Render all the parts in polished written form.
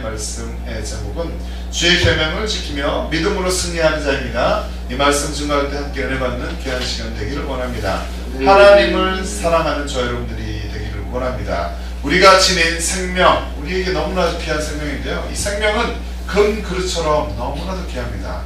말씀의 제목은 주의 계명을 지키며 믿음으로 승리하는 자입니다. 이 말씀 증거할 때 함께 은혜 받는 귀한 시간 되기를 원합니다. 하나님을 사랑하는 저 여러분들이 되기를 원합니다. 우리가 지닌 생명, 우리에게 너무나도 귀한 생명인데요, 이 생명은 금 그릇처럼 너무나도 귀합니다.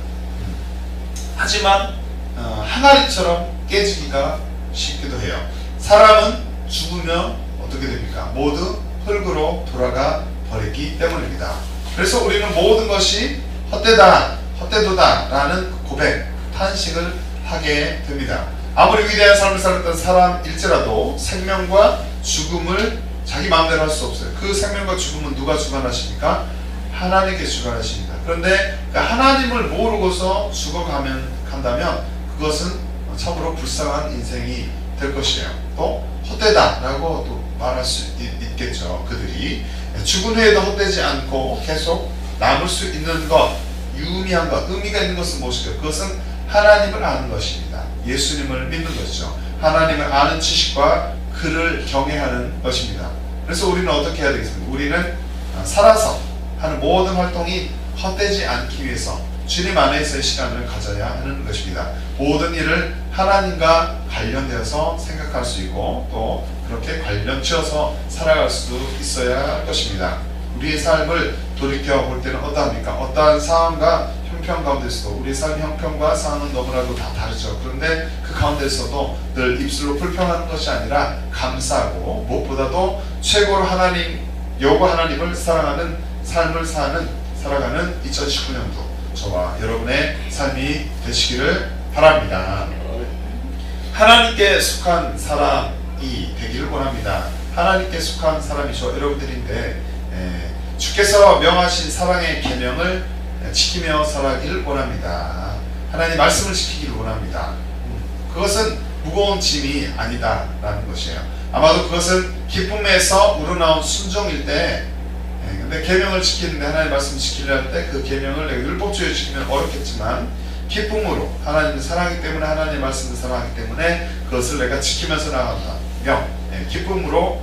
하지만 항아리처럼 깨지기가 쉽기도 해요. 사람은 죽으면 어떻게 됩니까? 모두 흙으로 돌아가 버리기 때문입니다. 그래서 우리는 모든 것이 헛되다, 헛되도다 라는 고백, 탄식을 하게 됩니다. 아무리 위대한 삶을 살았던 사람일지라도 생명과 죽음을 자기 마음대로 할 수 없어요. 그 생명과 죽음은 누가 주관하십니까? 하나님께 주관하십니다. 그런데 그 하나님을 모르고서 죽어간다면 그것은 참으로 불쌍한 인생이 될 것이에요. 또 헛되다라고 또 말할 수 있겠죠. 그들이 죽은 후에도 헛되지 않고 계속 남을 수 있는 것, 유의미한 것, 의미가 있는 것은 무엇일까요? 그것은 하나님을 아는 것입니다. 예수님을 믿는 것이죠. 하나님을 아는 지식과 그를 경외하는 것입니다. 그래서 우리는 어떻게 해야 되겠습니까? 우리는 살아서 하는 모든 활동이 헛되지 않기 위해서 주님 안에서의 시간을 가져야 하는 것입니다. 모든 일을 하나님과 관련되어서 생각할 수 있고 또 그렇게 관련지어서 살아갈 수 있어야 할 것입니다. 우리의 삶을 돌이켜 볼 때는 어떠합니까? 어떠한 상황과 형편 가운데서도 우리의 삶의 형편과 상황은 너무나도 다 다르죠. 그런데 그 가운데서도 늘 입술로 불평하는 것이 아니라 감사하고 무엇보다도 최고로 여호와 하나님을 사랑하는 삶을 살아가는 2019년도 저와 여러분의 삶이 되시기를 바랍니다. 하나님께 속한 사람이 되기를 원합니다. 하나님께 속한 사람이 저 여러분들인데 주께서 명하신 사랑의 계명을 지키며 살아가기를 원합니다. 하나님 말씀을 지키기를 원합니다. 그것은 무거운 짐이 아니다라는 것이에요. 아마도 그것은 기쁨에서 우러나온 순종일 때, 근데 계명을 지키는데 하나님 말씀을 지키려 할 때 그 계명을 내가 율법주의로 지키면 어렵겠지만 기쁨으로, 하나님을 사랑하기 때문에, 하나님의 말씀을 사랑하기 때문에 그것을 내가 지키면서 나간다면, 기쁨으로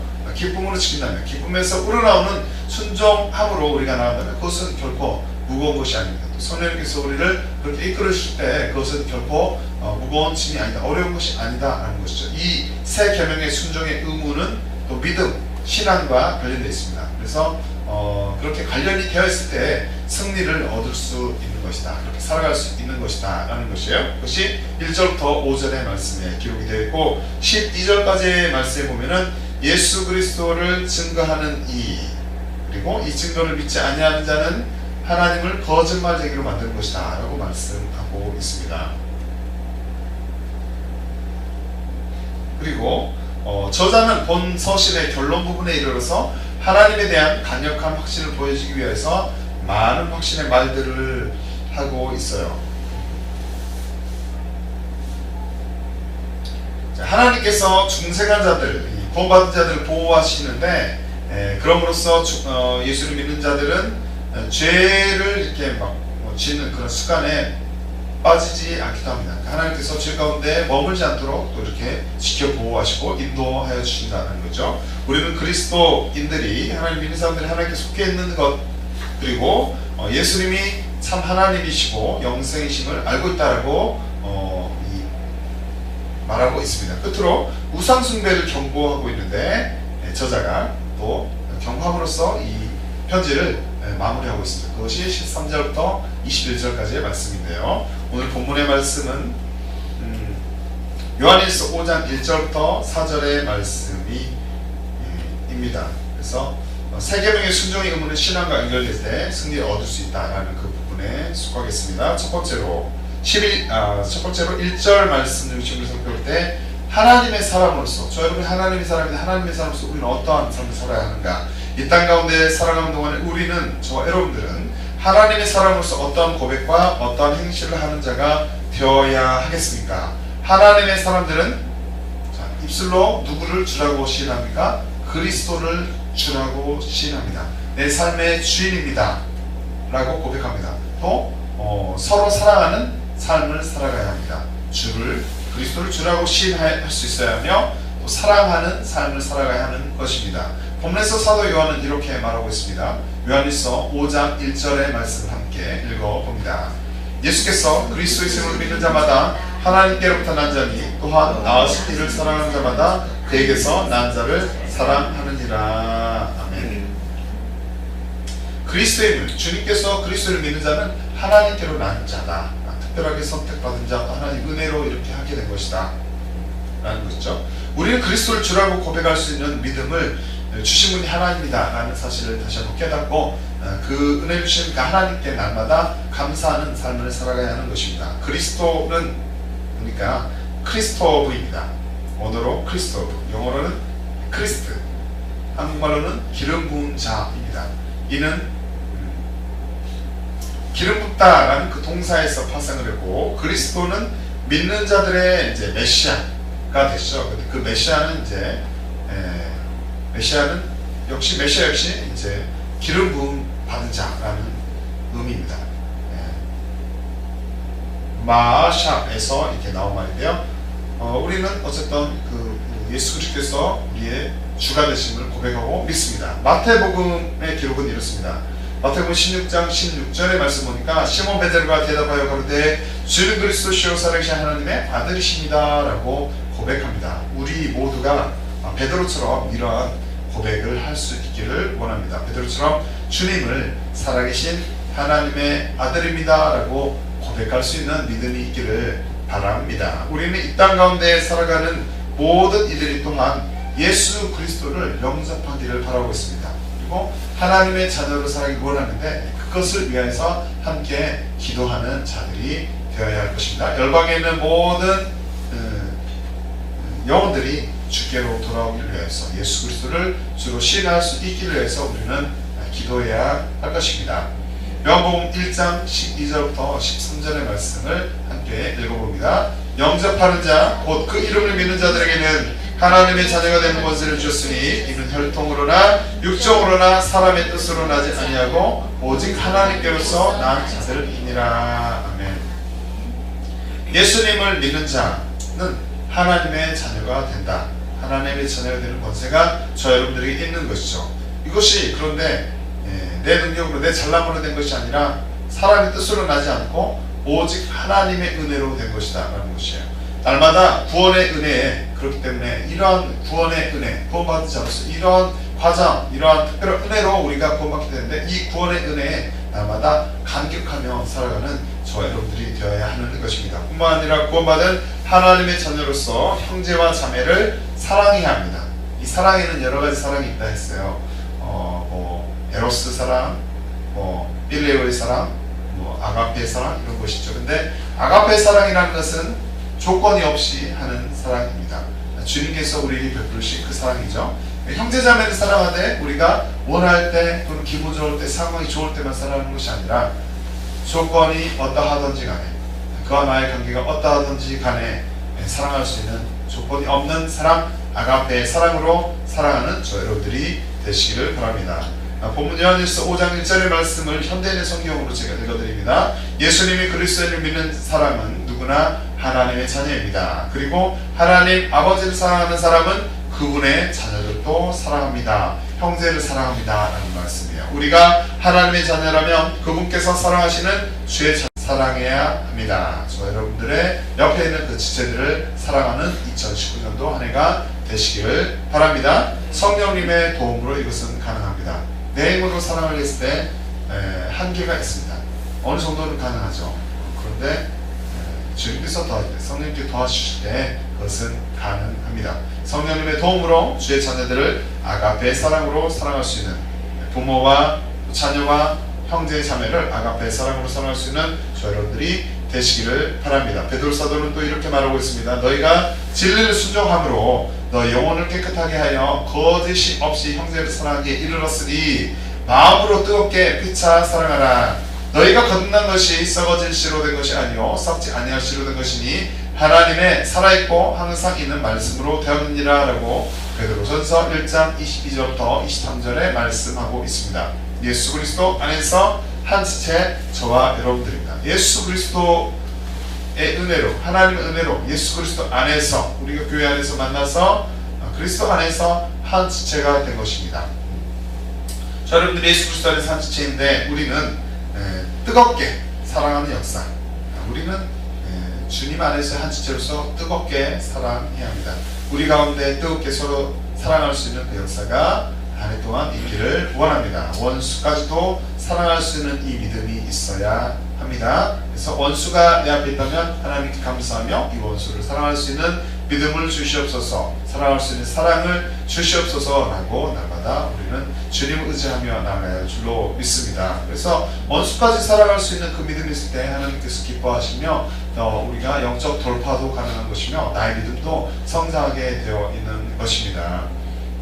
지킨다면, 기쁨에서 우러나오는 순종함으로 우리가 나간다면 그것은 결코 무거운 것이 아닙니다. 또 성령님께서 우리를 그렇게 이끌으실 때 그것은 결코 무거운 짐이 아니다, 어려운 것이 아니다라는 것이죠. 이 새 계명의 순종의 의무는 또 믿음, 신앙과 관련되어 있습니다. 그래서 그렇게 관련이 되어 있을 때 승리를 얻을 수 있는 것이다, 그렇게 살아갈 수 있는 것이다 라는 것이에요. 그것이 1절부터 5절의 말씀에 기록이 되어 있고 12절까지의 말씀에 보면은 예수 그리스도를 증거하는 그리고 이 증거를 믿지 아니하는 자는 하나님을 거짓말쟁이로 만드는 것이다 라고 말씀하고 있습니다. 그리고 저자는 본 서신의 결론 부분에 이르러서 하나님에 대한 강력한 확신을 보여주기 위해서 많은 확신의 말들을 하고 있어요. 하나님께서 중생한 자들, 구원받은 자들을 보호하시는데 그럼으로써 예수를 믿는 자들은 죄를 이렇게 짓는 그런 습관에 빠지지 않기도 합니다. 하나님께서 죄 가운데 머물지 않도록 또 이렇게 지켜 보호하시고 인도하여 주신다는 거죠. 우리는 그리스도인들이, 하나님 믿는 사람들이 하나님께 속해 있는 것, 그리고 예수님이 참 하나님이시고 영생이심을 알고 있다라고 말하고 있습니다. 끝으로 우상숭배를 경고하고 있는데 저자가 또 경고함으로써 이 편지를 마무리하고 있습니다. 그것이 13절부터 21절까지의 말씀인데요, 오늘 본문의 말씀은 요한일서 5장 1절부터 4절의 말씀입니다. 그래서 새 계명의 순종의 의무는 신앙과 연결될 때 승리를 얻을 수 있다라는 그 부분에 속하겠습니다. 첫 번째로 1절 말씀 중심으로 살펴볼 때 하나님의 사람으로서, 저 여러분이 하나님의 사람인데 하나님의 사람으로서 우리는 어떠한 삶을 살아야 하는가? 이 땅 가운데 살아가는 동안에 우리는, 저와 여러분들은 하나님의 사람으로서 어떠한 고백과 어떠한 행실을 하는 자가 되어야 하겠습니까? 하나님의 사람들은 입술로 누구를 주라고 시인합니까? 그리스도를 주라고 시인합니다. 내 삶의 주인입니다 라고 고백합니다. 또 서로 사랑하는 삶을 살아가야 합니다. 그리스도를 주라고 시인할 수 있어야 하며 또 사랑하는 삶을 살아가야 하는 것입니다. 본문에서 사도 요한은 이렇게 말하고 있습니다. 요한일서 5장 1절의 말씀을 함께 읽어봅니다. 예수께서 그리스도의 이름을 믿는 자마다 하나님께로부터 난 자니 또한 나으신 이를 사랑하는 자마다 그에게서 난 자를 사랑하느니라. 아멘. 그리스도의 문, 주님께서 그리스도를 믿는 자는 하나님께로 난 자다. 특별하게 선택받은 자, 하나님 은혜로 이렇게 하게 된 것이다 라는 것이죠. 우리는 그리스도를 주라고 고백할 수 있는 믿음을 주신 분이 하나님이다 라는 사실을 다시 한번 깨닫고 그 은혜를 주신 그 하나님께 날마다 감사하는 삶을 살아가야 하는 것입니다. 그리스도는 그러니까 크리스토브입니다. 언어로 크리스토브, 영어로는 크리스트, 한국말로는 기름 부은 자입니다. 이는 기름 붓다라는 그 동사에서 파생을 했고, 그리스도는 믿는 자들의 이제 메시아가 되시죠. 근데 그 메시아는 이제 메시아는 역시 메시아 역시 이제 기름 부음 받은 자라는 의미입니다. 마샵에서 이렇게 나온 말인데요. 우리는 어쨌든 그 예수 그리스도께서 우리의 주가 되심을 고백하고 믿습니다. 마태복음의 기록은 이렇습니다. 마태복음 16장 16절의 말씀 보니까 시몬 베드로가 대답하여 가로되 주는 그리스도시요 살아계신 하나님의 아들이십니다 라고 고백합니다. 우리 모두가 베드로처럼 이러한 고백을 할 수 있기를 원합니다. 베드로처럼 주님을 살아계신 하나님의 아들입니다 라고 고백할 수 있는 믿음이 있기를 바랍니다. 우리는 이 땅 가운데 살아가는 모든 이들이 또한 예수 그리스도를 영접하기를 바라고 있습니다. 그리고 하나님의 자녀로 살아가기 원하는데 그것을 위해서 함께 기도하는 자들이 되어야 할 것입니다. 열방에 있는 모든 영혼들이 주께로 돌아오기를 위해서 예수 그리스도를 주로 신뢰할 수 있기를 위해서 우리는 기도해야 할 것입니다. 요한복음 1장 12절부터 13절의 말씀을 함께 읽어봅니다. 영접하는 자 곧 그 이름을 믿는 자들에게는 하나님의 자녀가 되는 권세를 주셨으니 이는 혈통으로나 육정으로나 사람의 뜻으로 나지 아니하고 오직 하나님께로서 난 자들이니라. 아멘. 예수님을 믿는 자는 하나님의 자녀가 된다. 하나님의 자녀가 되는 권세가 저 여러분들에게 있는 것이죠. 이것이 그런데 내 능력으로 내 잘남으로 된 것이 아니라 사람의 뜻으로 나지 않고 오직 하나님의 은혜로 된 것이다 라는 것이에요. 날마다 구원의 은혜에, 그렇기 때문에 이러한 구원의 은혜, 구원받은 자로서 이러한 과정, 이러한 특별한 은혜로 우리가 구원받게 되는데 이 구원의 은혜에 날마다 감격하며 살아가는 저 여러분들이 되어야 하는 것입니다. 뿐만 아니라 구원받은 하나님의 자녀로서 형제와 자매를 사랑해야 합니다. 이 사랑에는 여러 가지 사랑이 있다 했어요. 에로스 사랑, 필레오의 사랑, 아가페 사랑 이런 것이죠. 근데 아가페 사랑이라는 것은 조건이 없이 하는 사랑입니다. 주님께서 우리에게 베푸신 그 사랑이죠. 형제자매를 사랑하되 우리가 원할 때 또는 기분 좋을 때 상황이 좋을 때만 사랑하는 것이 아니라 조건이 어떠하든지 간에 그와 나의 관계가 어떠하든지 간에 사랑할 수 있는 조건이 없는 사랑, 아가페의 사랑으로 사랑하는 저 여러분들이 되시기를 바랍니다. 본문 요한일서 5장 1절의 말씀을 현대인의 성경으로 제가 읽어드립니다. 예수님이 그리스도를 믿는 사람은 누구나 하나님의 자녀입니다. 그리고 하나님 아버지를 사랑하는 사람은 그분의 자녀들도 사랑합니다. 형제를 사랑합니다 라는 말씀이에요. 우리가 하나님의 자녀라면 그분께서 사랑하시는 주의 자녀 사랑해야 합니다. 저 여러분들의 옆에 있는 그 지체들을 사랑하는 2019년도 한 해가 되시기를 바랍니다. 성령님의 도움으로 이것은 가능합니다. 내 힘으로 사랑을 했을 때 한계가 있습니다. 어느 정도는 가능하죠. 그런데 주님께서 도와주실 때, 성령님께 도와주실 때 그것은 가능합니다. 성령님의 도움으로 주의 자녀들을 아가페의 사랑으로 사랑할 수 있는 부모와 자녀와 형제 자매를 아가페의 사랑으로 사랑할 수 있는 저 여러분들이 되시기를 바랍니다. 베드로 사도는 또 이렇게 말하고 있습니다. 너희가 진리를 순종함으로 너희 영혼을 깨끗하게 하여 거짓이 없이 형제를 사랑하기에 이르렀으니 마음으로 뜨겁게 피차 사랑하라. 너희가 거듭난 것이 썩어질 씨로 된 것이 아니요 썩지 아니할 씨로 된 것이니 하나님의 살아있고 항상 있는 말씀으로 되었느니라 라고 베드로전서 1장 22절부터 23절에 말씀하고 있습니다. 예수 그리스도 안에서 한 지체 저와 여러분들입니다. 예수 그리스도의 은혜로, 하나님의 은혜로 예수 그리스도 안에서, 우리가 교회 안에서 만나서 그리스도 안에서 한 지체가 된 것입니다. 자, 여러분들 예수 그리스도 안에서 한 지체인데 우리는 뜨겁게 사랑하는 역사, 우리는 주님 안에서 한 지체로서 뜨겁게 사랑해야 합니다. 우리 가운데 뜨겁게 서로 사랑할 수 있는 그 역사가 한 해 동안 있기를 원합니다. 원수까지도 사랑할 수 있는 이 믿음이 있어야 합니다. 그래서 원수가 내 앞에 있다면 하나님께 감사하며 이 원수를 사랑할 수 있는 믿음을 주시옵소서, 사랑할 수 있는 사랑을 주시옵소서라고 날마다 우리는 주님을 의지하며 나아가야 할 줄로 믿습니다. 그래서 원수까지 사랑할 수 있는 그 믿음이 있을 때 하나님께서 기뻐하시며 우리가 영적 돌파도 가능한 것이며 나의 믿음도 성장하게 되어 있는 것입니다.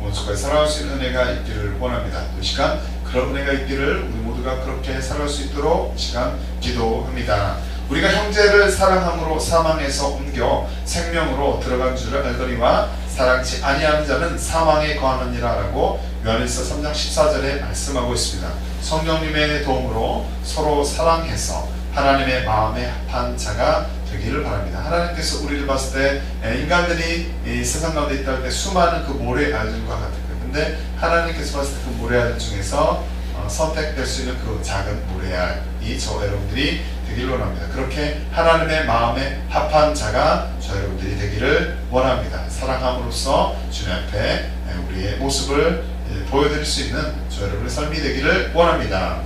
원수까지 사랑할 수 있는 은혜가 있기를 원합니다. 이 시간 그런 은혜가 있기를 우리 모두가 그렇게 살아갈 수 있도록 이 시간 기도합니다. 우리가 형제를 사랑함으로 사망에서 옮겨 생명으로 들어간 줄을 알거니와 사랑치 아니하는 자는 사망에 거하느니라 라고 요한일서 3장 14절에 말씀하고 있습니다. 성령님의 도움으로 서로 사랑해서 하나님의 마음에 합한 자가 되기를 바랍니다. 하나님께서 우리를 봤을 때 인간들이 이 세상 가운데 있다 할 때 수많은 그 모래알들과 같은 거예요. 근데 하나님께서 봤을 때 그 모래알 중에서 선택될 수 있는 그 작은 모래알이 저 여러분들이 되기를 원합니다. 그렇게 하나님의 마음에 합한 자가 저 여러분들이 되기를 원합니다. 사랑함으로써 주님 앞에 우리의 모습을 보여드릴 수 있는 저 여러분의 삶이 되기를 원합니다.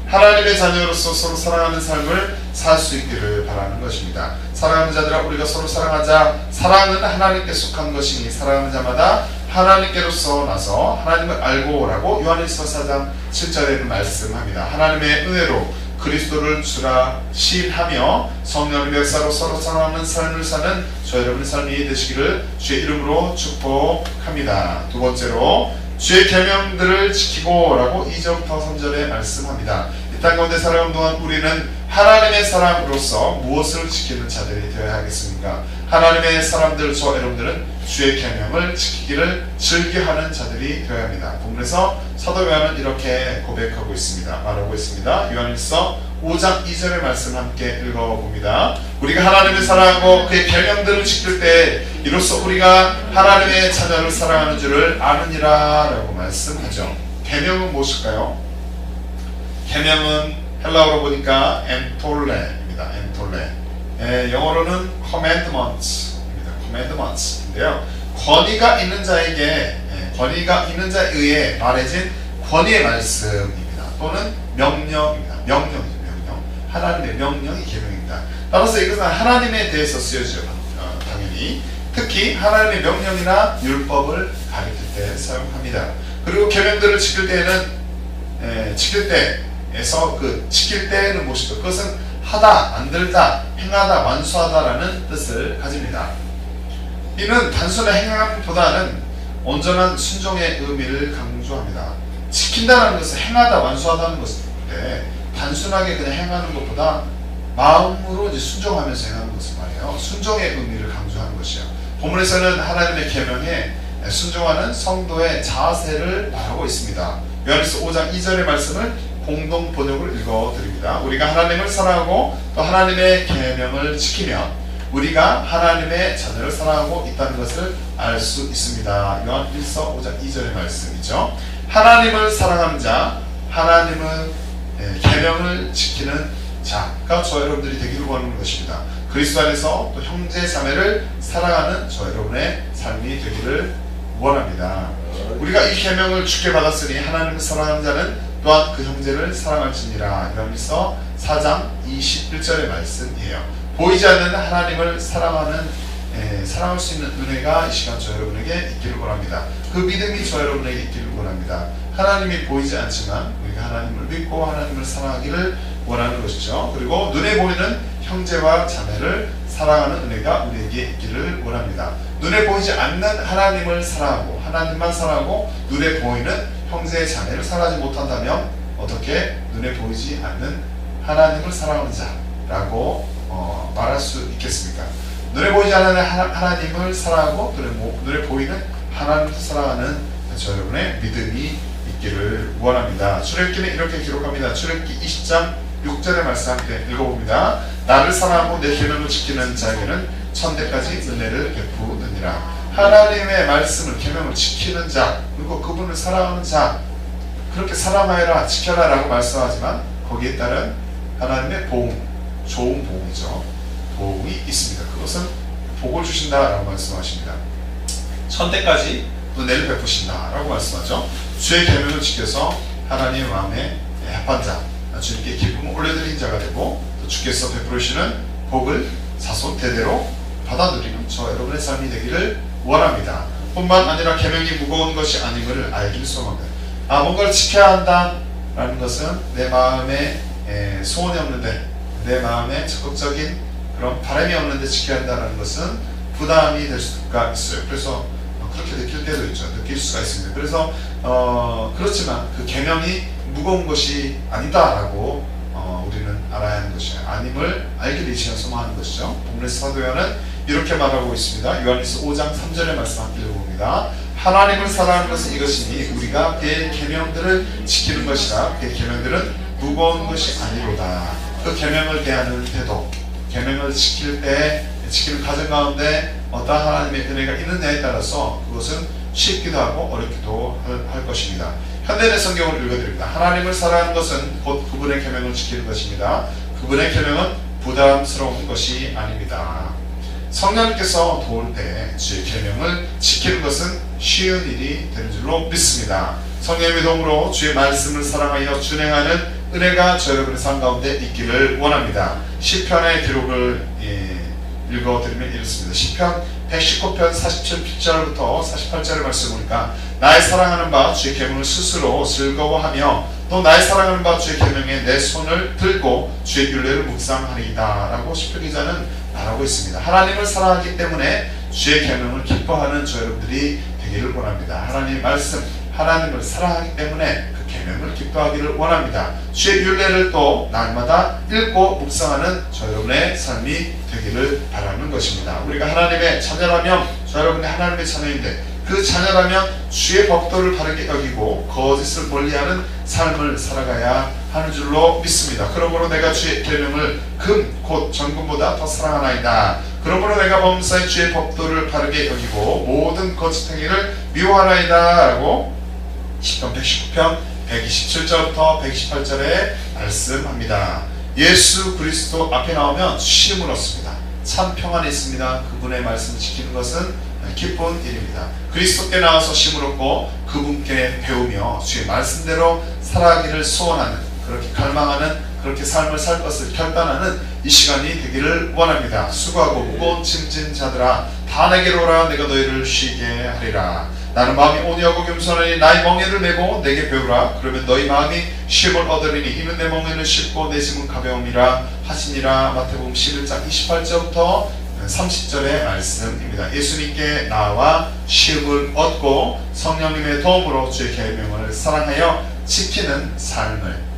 하나님의 자녀로서 서로 사랑하는 삶을 살 수 있기를 바라는 것입니다. 사랑하는 자들아 우리가 서로 사랑하자. 사랑은 하나님께 속한 것이니 사랑하는 자마다 하나님께로서 나서 하나님을 알고 라고 요한일서 4장 7절에는 말씀합니다. 하나님의 은혜로 그리스도를 주라 신하며 성령의 역사로 서로 사랑하는 삶을 사는 저 여러분의 삶이 되시기를 주의 이름으로 축복합니다. 두 번째로 주의 계명들을 지키고 라고 2절부터 3절에 말씀합니다. 이 땅 가운데 살아가는 동안 우리는 하나님의 사람으로서 무엇을 지키는 자들이 되어야 하겠습니까? 하나님의 사람들 저 여러분들은 주의 계명을 지키기를 즐겨하는 자들이 되어야 합니다. 본문에서 사도 요한은 이렇게 고백하고 있습니다. 말하고 있습니다. 요한일서 5장 2절의 말씀 함께 읽어봅니다. 우리가 하나님을 사랑하고 그의 계명들을 지킬 때 이로써 우리가 하나님의 자녀를 사랑하는 줄을 아느니라 라고 말씀하죠. 계명은 무엇일까요? 계명은 헬라어로 보니까 엔톨레입니다. 엔톨레. 영어로는 commandments입니다. commandments인데요. 권위가 있는 자에게 권위가 있는 자에 의해 말해진 권위의 말씀입니다. 또는 명령입니다. 명령이죠. 명령. 하나님의 명령이 계명입니다. 따라서 이것은 하나님에 대해서 쓰여지죠. 당연히 특히 하나님의 명령이나 율법을 가리킬 때 사용합니다. 그리고 계명들을 지킬 때에는 지킬 때는 무엇이죠? 그것은 하다, 만들다, 행하다, 완수하다라는 뜻을 가집니다. 이는 단순한 행함보다는 온전한 순종의 의미를 강조합니다. 지킨다는 것은 행하다, 완수하다는 것인데 단순하게 그냥 행하는 것보다 마음으로 이제 순종하면서 행하는 것을 말해요. 순종의 의미를 강조하는 것이요. 본문에서는 하나님의 계명에 순종하는 성도의 자세를 말하고 있습니다. 요한일서 5장 2절의 말씀을 공동 번역으로 읽어드립니다. 우리가 하나님을 사랑하고 또 하나님의 계명을 지키면 우리가 하나님의 자녀를 사랑하고 있다는 것을 알 수 있습니다. 요한일서 5장 2절의 말씀이죠. 하나님을 사랑하는 자, 하나님의 계명을 지키는 자가 저 여러분들이 되기를 원하는 것입니다. 그리스도 안에서 또 형제 자매를 사랑하는 저 여러분의 삶이 되기를 원합니다. 우리가 이 계명을 주께 받았으니 하나님을 사랑하는 자는 또한 그 형제를 사랑할지니라. 요한일서 4장 21절의 말씀이에요. 보이지 않는 하나님을 사랑할 수 있는 은혜가 이 시간 저 여러분에게 있기를 원합니다. 그 믿음이 저 여러분에게 있기를 원합니다. 하나님이 보이지 않지만 우리가 하나님을 믿고 하나님을 사랑하기를 원하는 것이죠. 그리고 눈에 보이는 형제와 자매를 사랑하는 은혜가 우리에게 있기를 원합니다. 눈에 보이지 않는 하나님을 사랑하고 하나님만 사랑하고 눈에 보이는 형제 자매를 사랑하지 못한다면 어떻게 눈에 보이지 않는 하나님을 사랑하는 자라고 말할 수 있겠습니까? 눈에 보이지 않는 하나님을 사랑하고 눈에 보이는 하나님을 사랑하는 저 여러분의 믿음이 있기를 원합니다. 출애굽기는 이렇게 기록합니다. 출애굽기 20장 6절의 말씀 함께 읽어봅니다. 나를 사랑하고 내 계명을 지키는 자에게는 천대까지 은혜를 베푸느니라. 하나님의 말씀을 계명을 지키는 자 그리고 그분을 사랑하는 자 그렇게 사랑하여라 지켜라 라고 말씀하지만 거기에 따른 하나님의 보응, 좋은 보응이죠. 보응이 있습니다. 그것은 복을 주신다 라고 말씀하십니다. 천대까지 은혜를 베푸신다 라고 말씀하죠. 주의 계명을 지켜서 하나님의 마음에 합한 자, 주님께 기쁨을 올려드린 자가 되고 또 주께서 베풀으시는 복을 자손 대대로 받아 누리는 저 여러분의 삶이 되기를 원합니다. 뿐만 아니라 계명이 무거운 것이 아님을 알기를 소망합니다. 뭔가를 지켜야 한다라는 것은 내 마음에 소원이 없는데, 내 마음에 적극적인 그런 바람이 없는데 지켜야 한다는 것은 부담이 될 수가 있어요. 그래서 그렇게 느낄 때도 있죠. 느낄 수가 있습니다. 그래서 그렇지만 그 계명이 무거운 것이 아니다라고 우리는 알아야 하는 것이에요. 아님을 알기를 이시간 소망하는 것이죠. 본문에서 사도 요한은 이렇게 말하고 있습니다. 요한일서 5장 3절의 말씀 함께 읽어봅니다. 하나님을 사랑하는 것은 이것이니 우리가 그의 계명들을 지키는 것이라. 그의 계명들은 무거운 것이 아니로다. 그 계명을 대하는 태도, 계명을 지킬 때 지키는 과정 가운데 어떠한 하나님의 은혜가 있느냐에 따라서 그것은 쉽기도 하고 어렵기도 할 것입니다. 현대인의 성경을 읽어드립니다. 하나님을 사랑하는 것은 곧 그분의 계명을 지키는 것입니다. 그분의 계명은 부담스러운 것이 아닙니다. 성령님께서 도울 때 주의 계명을 지키는 것은 쉬운 일이 되는 줄로 믿습니다. 성령님의 도움으로 주의 말씀을 사랑하여 준행하는 은혜가 저 여러분의 삶 가운데 있기를 원합니다. 시편의 기록을 읽어드리면 이렇습니다. 시편 119편 47절부터 48절의 말씀을 보니까 나의 사랑하는 바 주의 계명을 스스로 즐거워하며 또 나의 사랑하는 바 주의 계명에 내 손을 들고 주의 율례를 묵상하리이다 라고 시편 기자는 말하고 있습니다. 하나님을 사랑하기 때문에 주의 계명을 기뻐하는 저 여러분들이 되기를 원합니다. 하나님의 말씀, 하나님을 사랑하기 때문에 그 계명을 기뻐하기를 원합니다. 주의 율례를 또 날마다 읽고 묵상하는 저 여러분의 삶이 되기를 바라는 것입니다. 우리가 하나님의 자녀라면, 저 여러분이 하나님의 자녀인데 그 자녀라면 주의 법도를 바르게 여기고 거짓을 멀리하는 삶을 살아가야 하는 줄로 믿습니다. 그러므로 내가 주의 계명을 금 곧 정금보다 더 사랑하나이다. 그러므로 내가 범사에 주의 법도를 바르게 여기고 모든 거짓 행위를 미워하나이다 라고 시편 119편 127절부터 128절에 말씀합니다. 예수 그리스도 앞에 나오면 쉼을 얻습니다. 참 평안이 있습니다. 그분의 말씀을 지키는 것은 기쁜 일입니다. 그리스도께 나와서 쉼을 얻고 그분께 배우며 주의 말씀대로 살아가기를 소원하는, 그렇게 갈망하는, 그렇게 삶을 살 것을 결단하는 이 시간이 되기를 원합니다. 수고하고 무거운 짐진 자들아 다 내게로 오라. 내가 너희를 쉬게 하리라. 나는 마음이 온유하고 겸손하니 나의 멍에를 메고 내게 배우라. 그러면 너희 마음이 쉼을 얻으리니 이는 내 멍에는 쉽고 내 짐은 가벼움이라 하시니라. 마태복음 11장 28절부터 30절의 말씀입니다. 예수님께 나와 쉼을 얻고 성령님의 도움으로 주의 계명을 사랑하여 지키는 삶을,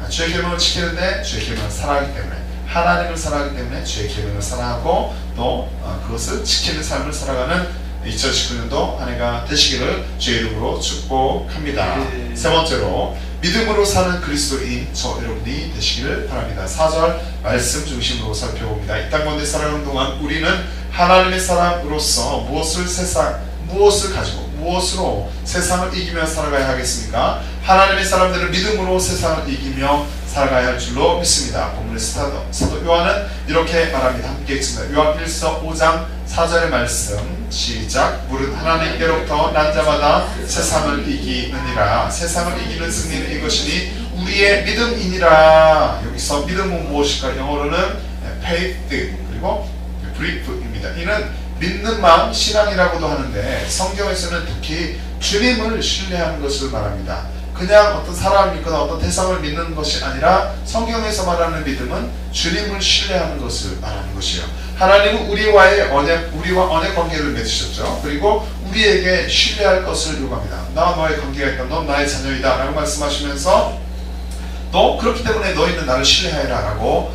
주의 계명을 지키는데 주의 계명을 사랑하기 때문에, 하나님을 사랑하기 때문에 주의 계명을 사랑하고 또 그것을 지키는 삶을 살아가는 2019년도 한 해가 되시기를 주의 이름으로 축복합니다. 세 번째로 믿음으로 사는 그리스도인 저 여러분이 되시기를 바랍니다. 4절 말씀 중심으로 살펴봅니다. 이 땅 가운데 살아가는 동안 우리는 하나님의 사람으로서 무엇을 가지고 무엇으로 세상을 이기며 살아가야 하겠습니까? 하나님의 사람들은 믿음으로 세상을 이기며 살아가야 할 줄로 믿습니다. 본문의 사도 요한은 이렇게 말합니다. 함께 읽습니다. 요한일서 5장 4절의 말씀 시작. 물은 하나님께로부터 난 자마다 세상을 이기느니라. 세상을 이기는 승리는 이것이니 우리의 믿음이니라. 여기서 믿음은 무엇일까? 영어로는 faith 그리고 belief입니다. 이는 믿는 마음, 신앙이라고도 하는데 성경에서는 특히 주님을 신뢰하는 것을 말합니다. 그냥 어떤 사람을 믿거나 어떤 대상을 믿는 것이 아니라 성경에서 말하는 믿음은 주님을 신뢰하는 것을 말하는 것이에요. 하나님은 우리와 언약 관계를 맺으셨죠. 그리고 우리에게 신뢰할 것을 요구합니다. 나와 너의 관계가 있다. 넌 나의 자녀이다 라고 말씀하시면서 또 그렇기 때문에 너희는 나를 신뢰하라 라고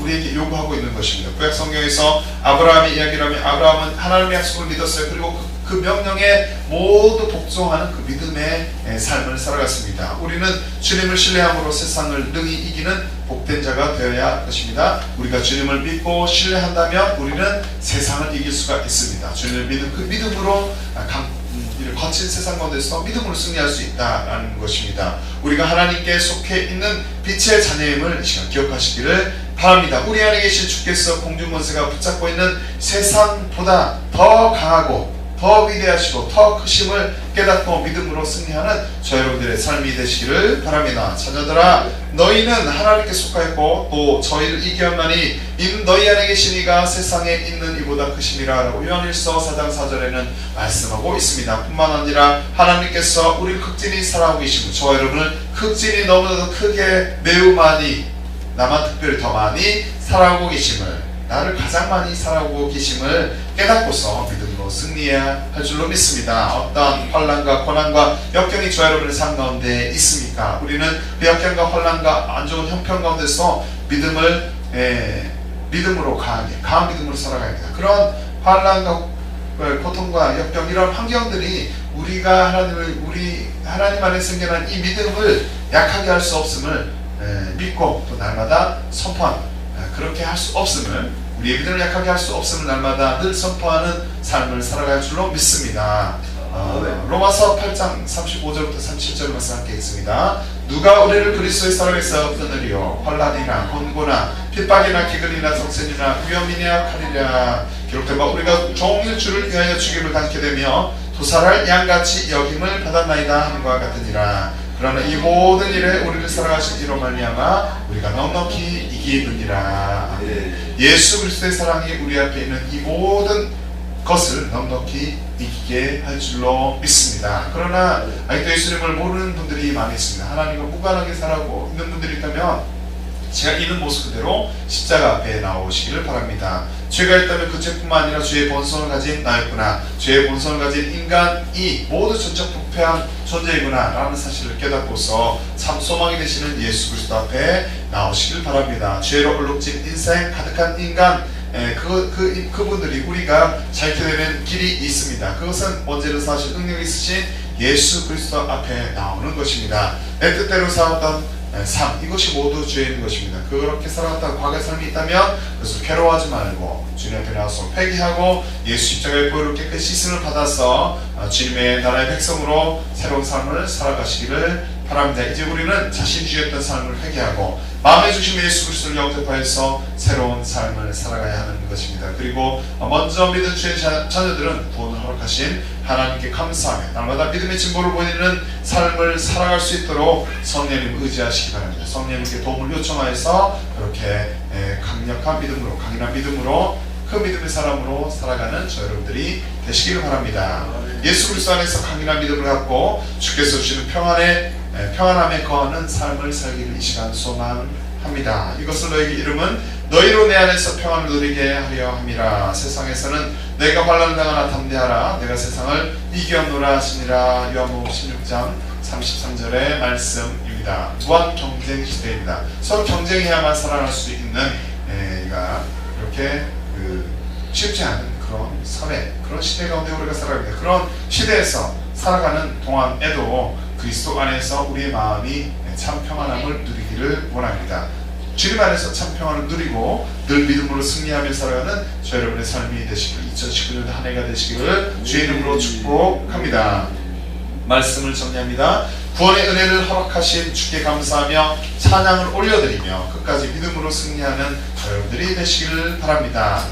우리에게 요구하고 있는 것입니다. 구약 성경에서 아브라함의 이야기를 하면 아브라함은 하나님의 약속을 믿었어요. 그리고 그 명령에 모두 복종하는 그 믿음의 삶을 살아갔습니다. 우리는 주님을 신뢰함으로 세상을 능히 이기는 복된 자가 되어야 할 것입니다. 우리가 주님을 믿고 신뢰한다면 우리는 세상을 이길 수가 있습니다. 주님을 믿는 그 믿음으로 거친 세상 가운데서 믿음으로 승리할 수 있다라는 것입니다. 우리가 하나님께 속해 있는 빛의 자녀임을 이 시간 기억하시기를 바랍니다. 우리 안에 계신 주께서 공중권세가 붙잡고 있는 세상보다 더 강하고 더 위대하시고 더 크심을 깨닫고 믿음으로 승리하는 저 여러분들의 삶이 되시기를 바랍니다. 자녀들아, 너희는 하나님께 속하였고 또 저희를 이기었나니 이는 너희 안에 계신 이가 세상에 있는 이보다 크심이라 라고 요한일서 4장 4절에는 말씀하고 있습니다. 뿐만 아니라 하나님께서 우리를 극진히 사랑하고 계시고 저와 여러분을 극진히 너무나도 크게 매우 많이, 나만 특별히 더 많이 사랑하고 계심을, 나를 가장 많이 사랑하고 계심을 깨닫고서 믿음으로 승리해야 할 줄로 믿습니다. 어떤 환난과 고난과 역경이 저 여러분의 삶 가운데 있습니까? 우리는 그 역경과 환난과 안 좋은 형편 가운데서 믿음으로 강한 믿음으로 살아가야 합니다. 그런 환난과 고통과 역경, 이런 환경들이 우리가 하나님 안에 생겨난 이 믿음을 약하게 할 수 없음을 믿고 또 날마다 선포합니다. 그렇게 할 수 없음을, 우리의 믿음을 약하게 할 수 없음을 날마다 늘 선포하는 삶을 살아갈 줄로 믿습니다. 로마서 8장 35절부터 37절 말씀 함께 읽습니다. 누가 우리를 그리스도의 사랑에서 끊으리요? 환난이나 곤고나 핍박이나 기근이나 적센이나 위험이나 칼이라. 기록된 바 우리가 종일 주를 위하여 죽임을 당케 되며 도살할 양같이 여김을 받았나이다 함과 같으니라. 그러나 이 모든 일에 우리를 사랑하신 이로 말미암아 우리가 넉넉히 이기느니라. 예수 그리스도의 사랑이 우리 앞에 있는 이 모든 것을 넉넉히 이기게 할 줄로 믿습니다. 그러나 아직도 예수님을 모르는 분들이 많이 있습니다. 하나님과 무관하게 살아가고 있는 분들이 있다면 제가 있는 모습 그대로 십자가 앞에 나오시기를 바랍니다. 죄가 있다면 그 죄뿐만 아니라 죄의 본성을 가진 나였구나, 죄의 본성을 가진 인간이 모두 전적 부패한 존재이구나 라는 사실을 깨닫고서 참 소망이 되시는 예수 그리스도 앞에 나오시길 바랍니다. 죄로 얼룩진 인생 가득한 인간, 그분들이 우리가 잘 되는 길이 있습니다. 그것은 언제든 사실 능력이 있으신 예수 그리스도 앞에 나오는 것입니다. 내 뜻대로 살았던 삶, 이것이 모두 죄에 있는 것입니다. 그렇게 살아갔던 과거의 삶이 있다면 그래서 괴로워하지 말고 주님 앞에 나와서 회개하고 예수 십자가의 보혈로 깨끗이 씻음을 받아서 주님의 나라의 백성으로 새로운 삶을 살아가시기를 바랍니다. 이제 우리는 자신이 주였던 삶을 회개하고 마음의 중심 예수 그리스도를 영접하여서 새로운 삶을 살아가야 하는 것입니다. 그리고 먼저 믿은 주의 자녀들은 구원을 허락하신 하나님께 감사하며 날마다 믿음의 진보를 보이는 삶을 살아갈 수 있도록 성령님 의지하시기 바랍니다. 성령님께 도움을 요청하여서 그렇게 강력한 믿음으로, 강인한 믿음으로, 그 믿음의 사람으로 살아가는 저 여러분들이 되시기를 바랍니다. 예수 그리스도 안에서 강인한 믿음을 갖고 주께서 주시는 평안함에 거하는 삶을 살기를 이 시간 소망합니다. 이것을 너에게 이름은 너희로 내 안에서 평안을 누리게 하려 함이라. 세상에서는 내가 환난을 당하나 담대하라. 내가 세상을 이기었노라 하시니라. 요한복음 16장 33절의 말씀입니다. 무한 경쟁 시대입니다. 서로 경쟁해야만 살아날 수 있는 이렇게 쉽지 않은 그런 사회, 그런 시대 가운데 우리가 살아갑니다. 그런 시대에서 살아가는 동안에도 그리스도 안에서 우리의 마음이 참 평안함을 누리기를 원합니다. 주님 안에서 참 평안을 누리고 늘 믿음으로 승리하며 살아가는 저 여러분의 삶이 되시길, 2019년 한 해가 되시기를 주의 이름으로 축복합니다. 말씀을 정리합니다. 구원의 은혜를 허락하신 주께 감사하며 찬양을 올려드리며 끝까지 믿음으로 승리하는 여러분들이 되시기를 바랍니다.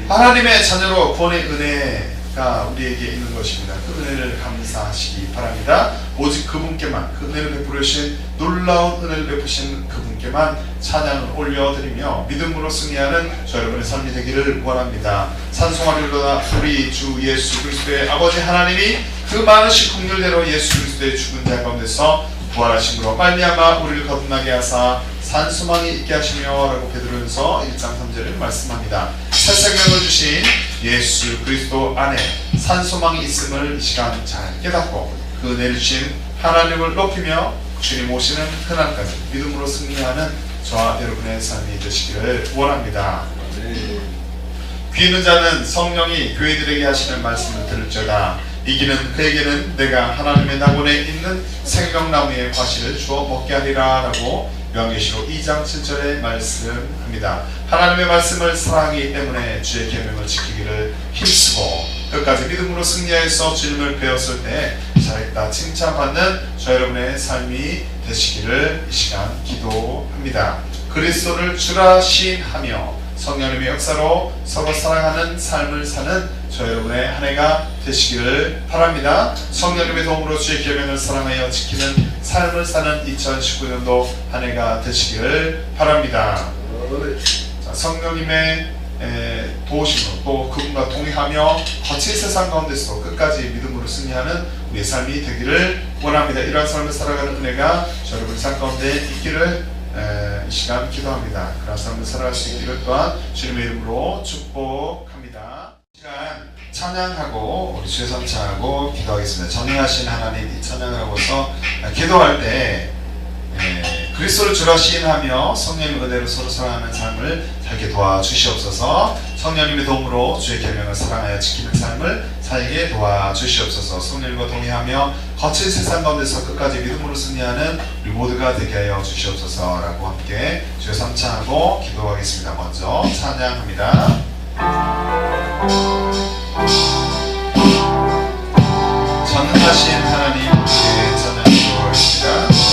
하나님의 자녀로 구원의 은혜가 우리에게 있는 것입니다. 그 은혜를 감사하시기 바랍니다. 오직 그분께만, 그 은혜를 베풀어 주신, 놀라운 은혜를 베푸신 그분께만 찬양을 올려드리며 믿음으로 승리하는 저 여러분의 삶이 되기를 원합니다. 찬송하리로다. 우리 주 예수 그리스도의 아버지 하나님이 그 많으신 긍휼대로 예수 그리스도의 죽은 자 가운데서 부활하심으로 말미암아 우리를 거듭나게 하사 산소망이 있게 하시며 라고 베드로전서 1장 3절을 말씀합니다. 새 생명을 주신 예수 그리스도 안에 산소망이 있음을 이 시간 잘 깨닫고 그 은혜를 주신 하나님을 높이며 주님 오시는 그날까지 믿음으로 승리하는 저와 여러분의 삶이 되시기를 원합니다. 귀 있는 자는 성령이 교회들에게 하시는 말씀을 들을지어다. 이기는 그에게는 내가 하나님의 낙원에 있는 생명나무의 과실을 주어 먹게 하리라 라고 요한계시록 2장 7절에 말씀합니다. 하나님의 말씀을 사랑하기 때문에 주의 계명을 지키기를 힘쓰고 끝까지 믿음으로 승리해서 주님을 배웠을 때 잘했다 칭찬받는 저 여러분의 삶이 되시기를 이 시간 기도합니다. 그리스도를 주라 시인하며 성령님의 역사로 서로 사랑하는 삶을 사는 저 여러분의 한 해가 되시기를 바랍니다. 성령님의 도움으로 주의 계명을 사랑하여 지키는 삶을 사는 2019년도 한 해가 되시기를 바랍니다. 자, 성령님의 도우심으로 또 그분과 동행하며 거친 세상 가운데서 끝까지 믿음으로 승리하는 우리의 삶이 되기를 원합니다. 이러한 삶을 살아가는 은혜가 저 여러분의 삶 가운데 있기를 이 시간 기도합니다. 그런 삶을 살아갈 수 있기를 또한 주님의 이름으로 축복합니다. 이 시간 찬양하고 우리 주의 삼창하고 기도하겠습니다. 전능하신 하나님, 이 찬양을 하고서 기도할 때 그리스도를 주라 시인하며 성령님의 은혜로 서로 사랑하는 삶을 살게 도와주시옵소서. 성령님의 도움으로 주의 계명을 사랑하여 지키는 삶을 살게 도와주시옵소서. 성령님과 동의하며 거친 세상 가운데서 끝까지 믿음으로 승리하는 우리 모두가 되게 하여 주시옵소서 라고 함께 주의 삼창하고 기도하겠습니다. 먼저 찬양합니다. 전능하신 하나님, 찬양 기도하겠습니다.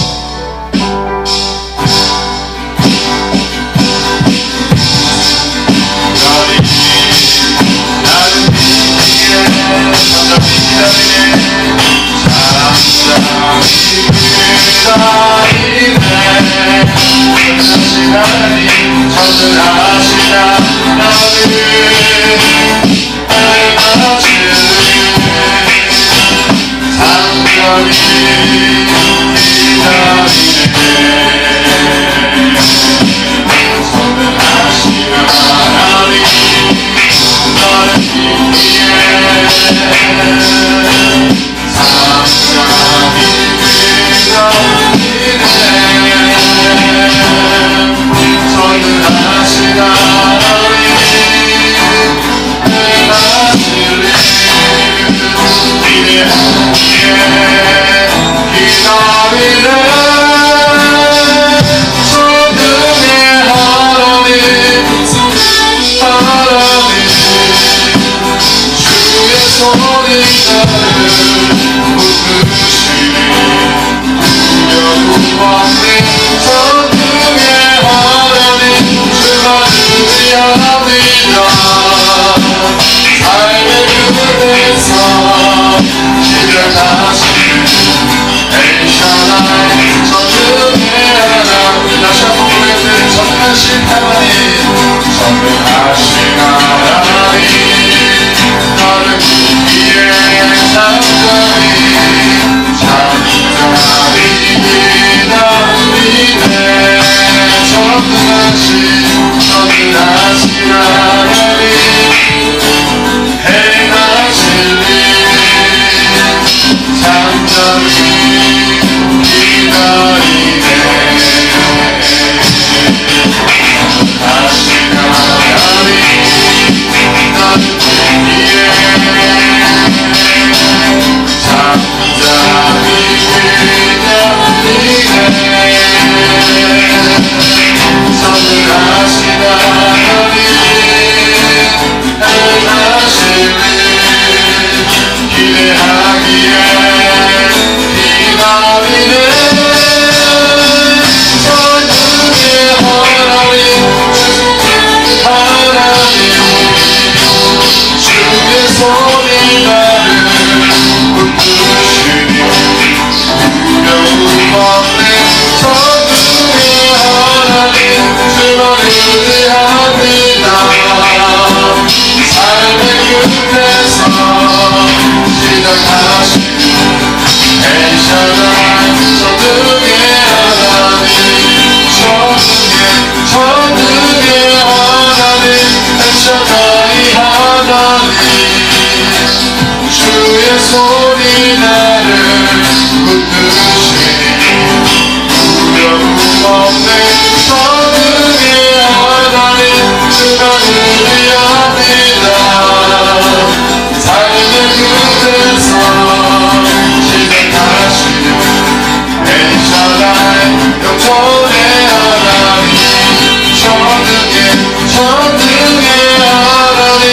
전능의 하나님,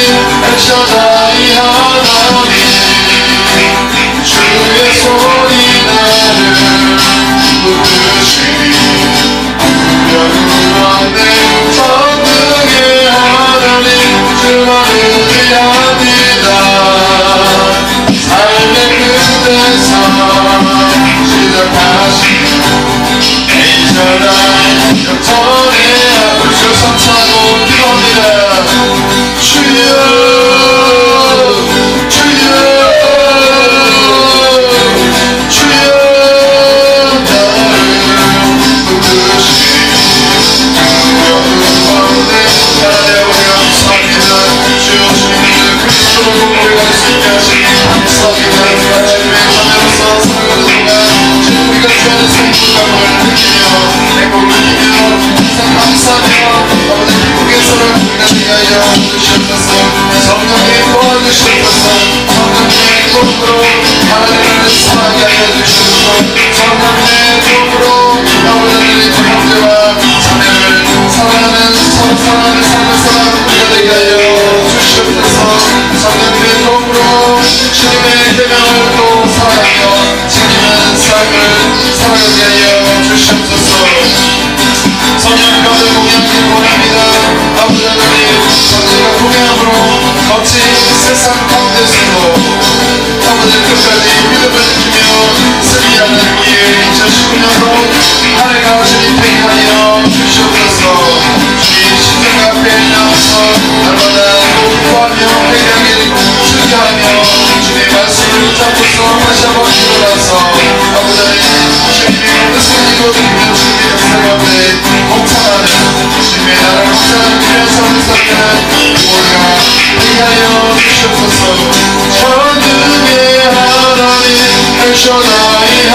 엘샤다이 하나님 감사하고 기도합니다. 주여 주여 주여 나를 부르시니 하나님 우리 감사합니다. 주여 주님을 그리스도로 우리가 수 있게 하시니 감사합니다. 주님의 자녀로서 살아가는 동안 주님 우리가 주하는 성불감을 느끼며 행복을 느끼며 항상 감사하며 아버지 기쁘게 살아가는 우리가 위하여 주시옵소서. 성령님 도와주시옵소서. 성령님의 도움으로 하나님을 사랑하게 하여 주시옵소서. 성령님의 도움으로 아버지의 형제와 자매를 사랑하는 서로 사랑하는 삶을 살아가는 우리가 되게 하여 주시옵소서. 성령님의 도움으로 주님의 계명을 또 사랑하며 지키는 삶을 살아가게 하여 주시옵소서. 성령 가운데 공양하길 원합니다. 아버지 하나님 저희가 공양으로 거친 세상 가운데서도 아버지 끝까지 믿음을 지키며 승리하는 우리의 2019년도 한 해가 주님 되게 하여 주시옵소서. 주님 십자가 앞에 나와서 날마다 구하며 회개하길 즐겨하며 주님의 말씀을 잡고서 다시 한번 일어나서 아버지 주님의 뜻을 이루어드리며 주님의 역사 가운데 동참하는 주님의 나라를 확장하는 귀한 삶을 살는 우리가 되게 하여 주시옵소서. 천국의 하나님 엘샤다이